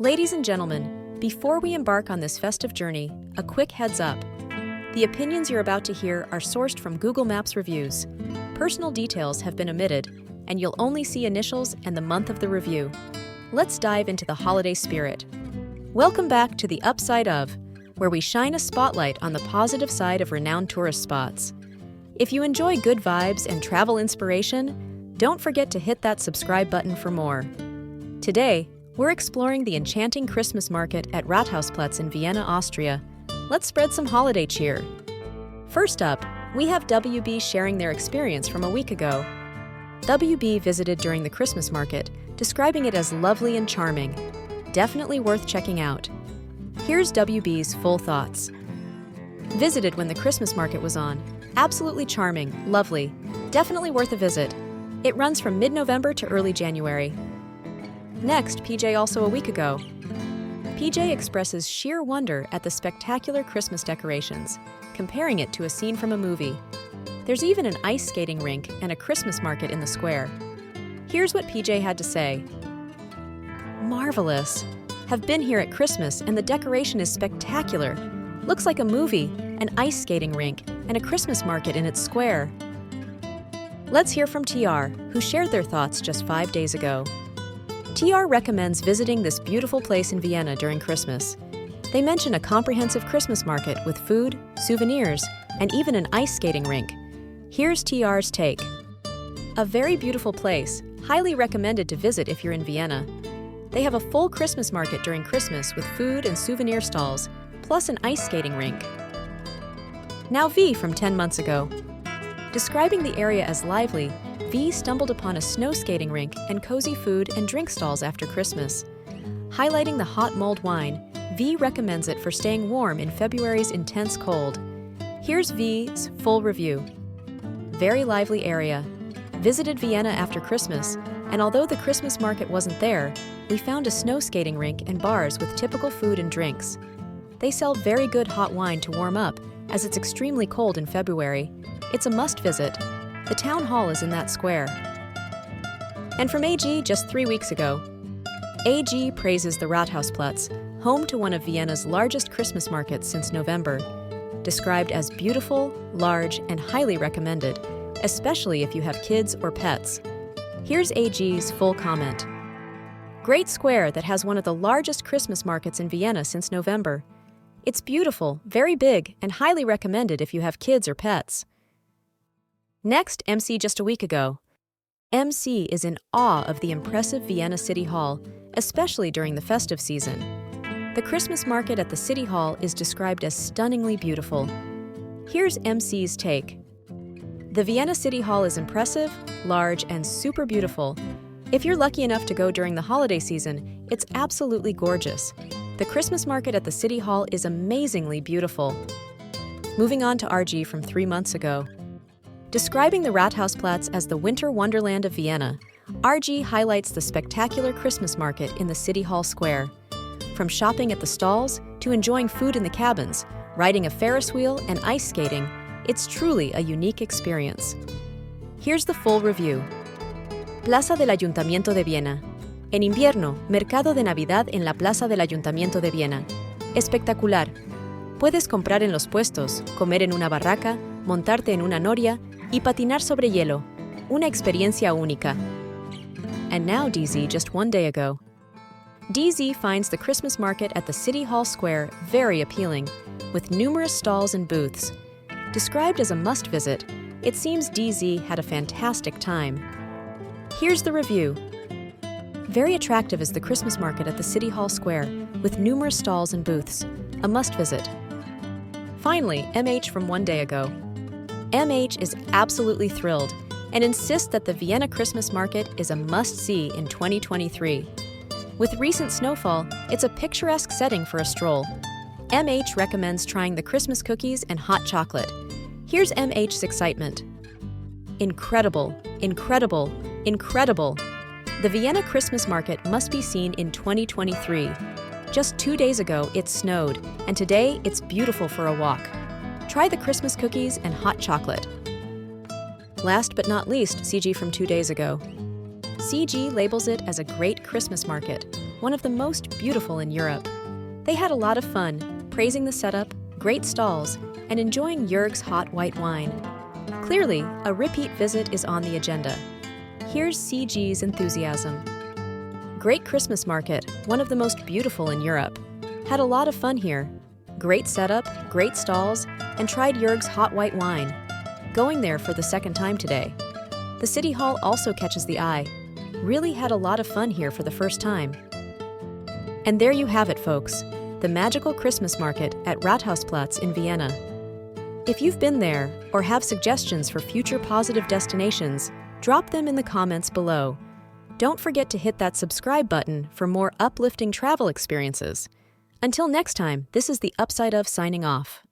Ladies and gentlemen, before we embark on this festive journey, a quick heads up. The opinions you're about to hear are sourced from Google Maps reviews. Personal details have been omitted, and you'll only see initials and the month of the review. Let's dive into the holiday spirit. Welcome back to the Upside of, where we shine a spotlight on the positive side of renowned tourist spots. If you enjoy good vibes and travel inspiration, don't forget to hit that subscribe button for more. Today, we're exploring the enchanting Christmas market at Rathausplatz in Vienna, Austria. Let's spread some holiday cheer. First up, we have WB sharing their experience from a week ago. WB visited during the Christmas market, describing it as lovely and charming. Definitely worth checking out. Here's WB's full thoughts. Visited when the Christmas market was on. Absolutely charming, lovely, definitely worth a visit. It runs from mid-November to early January. Next, PJ also a week ago. PJ expresses sheer wonder at the spectacular Christmas decorations, comparing it to a scene from a movie. There's even an ice skating rink and a Christmas market in the square. Here's what PJ had to say. Marvelous. Have been here at Christmas and the decoration is spectacular. Looks like a movie, an ice skating rink, and a Christmas market in its square. Let's hear from TR, who shared their thoughts just 5 days ago. TR recommends visiting this beautiful place in Vienna during Christmas. They mention a comprehensive Christmas market with food, souvenirs, and even an ice skating rink. Here's TR's take. A very beautiful place, highly recommended to visit if you're in Vienna. They have a full Christmas market during Christmas with food and souvenir stalls, plus an ice skating rink. Now V from 10 months ago. Describing the area as lively, V stumbled upon a snow skating rink and cozy food and drink stalls after Christmas. Highlighting the hot mulled wine, V recommends it for staying warm in February's intense cold. Here's V's full review. Very lively area. Visited Vienna after Christmas, and although the Christmas market wasn't there, we found a snow skating rink and bars with typical food and drinks. They sell very good hot wine to warm up, as it's extremely cold in February. It's a must visit. The town hall is in that square. And from AG just 3 weeks ago. AG praises the Rathausplatz, home to one of Vienna's largest Christmas markets since November. Described as beautiful, large, and highly recommended, especially if you have kids or pets. Here's AG's full comment. Great square that has one of the largest Christmas markets in Vienna since November. It's beautiful, very big, and highly recommended if you have kids or pets. Next, MC just a week ago. MC is in awe of the impressive Vienna City Hall, especially during the festive season. The Christmas market at the City Hall is described as stunningly beautiful. Here's MC's take. The Vienna City Hall is impressive, large, and super beautiful. If you're lucky enough to go during the holiday season, it's absolutely gorgeous. The Christmas market at the City Hall is amazingly beautiful. Moving on to RG from 3 months ago. Describing the Rathausplatz as the winter wonderland of Vienna, RG highlights the spectacular Christmas market in the City Hall Square. From shopping at the stalls to enjoying food in the cabins, riding a Ferris wheel and ice skating, it's truly a unique experience. Here's the full review. Plaza del Ayuntamiento de Viena. En invierno, mercado de Navidad en la Plaza del Ayuntamiento de Viena. Espectacular. Puedes comprar en los puestos, comer en una barraca, montarte en una noria y patinar sobre hielo. Una experiencia única. And now DZ just 1 day ago. DZ finds the Christmas market at the City Hall Square very appealing, with numerous stalls and booths. Described as a must visit, it seems DZ had a fantastic time. Here's the review. Very attractive is the Christmas market at the City Hall Square, with numerous stalls and booths. A must visit. Finally, MH from 1 day ago. MH is absolutely thrilled and insists that the Vienna Christmas market is a must-see in 2023. With recent snowfall, it's a picturesque setting for a stroll. MH recommends trying the Christmas cookies and hot chocolate. Here's MH's excitement. Incredible, incredible, incredible. The Vienna Christmas market must be seen in 2023. Just 2 days ago, it snowed, and today it's beautiful for a walk. Try the Christmas cookies and hot chocolate. Last but not least, CG from 2 days ago. CG labels it as a great Christmas market, one of the most beautiful in Europe. They had a lot of fun, praising the setup, great stalls, and enjoying Jörg's hot white wine. Clearly, a repeat visit is on the agenda. Here's CG's enthusiasm. Great Christmas market, one of the most beautiful in Europe. Had a lot of fun here. Great setup, great stalls, and tried Jörg's hot white wine. Going there for the second time today. The City Hall also catches the eye. Really had a lot of fun here for the first time. And there you have it, folks, the magical Christmas market at Rathausplatz in Vienna. If you've been there or have suggestions for future positive destinations, drop them in the comments below. Don't forget to hit that subscribe button for more uplifting travel experiences. Until next time, this is the Upside of signing off.